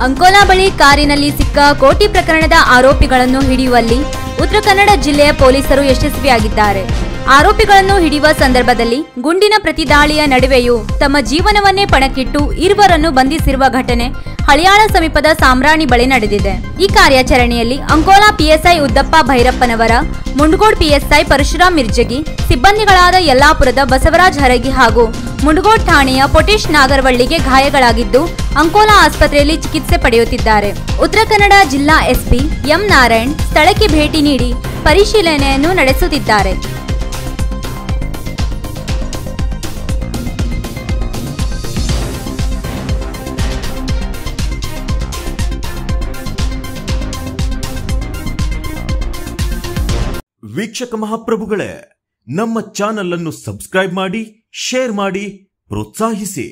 ಅಂಕೋಲಾ ಬಳಿ ಕಾರಿನಲ್ಲಿ ಸಿಕ್ಕ ಕೋಟಿ ಪ್ರಕರಣದ ಆರೋಪಿಗಳನ್ನು ಹಿಡಿಯುವಲ್ಲಿ ಉತ್ತರ ಕನ್ನಡ ಜಿಲ್ಲೆಯ ಪೊಲೀಸರು ಯಶಸ್ವಿಯಾಗಿದ್ದಾರೆ. ಆರೋಪಿಗಳನ್ನು ಹಿಡಿಯುವ ಸಂದರ್ಭದಲ್ಲಿ ಗುಂಡಿನ ಪ್ರತಿದಾಳಿಯ ನಡುವೆಯೂ ತಮ್ಮ ಜೀವನವನ್ನೇ ಪಣಕ್ಕಿಟ್ಟು ಇರುವರನ್ನು ಬಂಧಿಸಿರುವ ಘಟನೆ ಹಳಿಯಾಳ ಸಮೀಪದ ಸಾಮ್ರಾಣಿ ಬಳಿ ನಡೆದಿದೆ. ಈ ಕಾರ್ಯಾಚರಣೆಯಲ್ಲಿ ಅಂಕೋಲಾ ಪಿಎಸ್ಐ ಉದ್ದಪ್ಪ ಭೈರಪ್ಪನವರ, ಮುಂಡಗೋಡ್ ಪಿಎಸ್ಐ ಪರಶುರಾಮ್ ಮಿರ್ಜಗಿ, ಸಿಬ್ಬಂದಿಗಳಾದ ಯಲ್ಲಾಪುರದ ಬಸವರಾಜ್ ಹರಗಿ ಹಾಗೂ ಮುಂಡಗೋಡ್ ಠಾಣೆಯ ಪೊಟೇಶ್ ನಾಗರವಳ್ಳಿಗೆ ಗಾಯಗಳಾಗಿದ್ದು ಅಂಕೋಲಾ ಆಸ್ಪತ್ರೆಯಲ್ಲಿ ಚಿಕಿತ್ಸೆ ಪಡೆಯುತ್ತಿದ್ದಾರೆ. ಉತ್ತರ ಕನ್ನಡ ಜಿಲ್ಲಾ ಎಸ್ಪಿ ಎಂ ನಾರಾಯಣ್ ಸ್ಥಳಕ್ಕೆ ಭೇಟಿ ನೀಡಿ ಪರಿಶೀಲನೆಯನ್ನು ನಡೆಸುತ್ತಿದ್ದಾರೆ. ವೀಕ್ಷಕ ಮಹಾಪ್ರಭುಗಳೇ, ನಮ್ಮ ಚಾನೆಲ್ ಅನ್ನು ಸಬ್ಸ್ಕ್ರೈಬ್ ಮಾಡಿ, ಶೇರ್ ಮಾಡಿ, ಪ್ರೋತ್ಸಾಹಿಸಿ.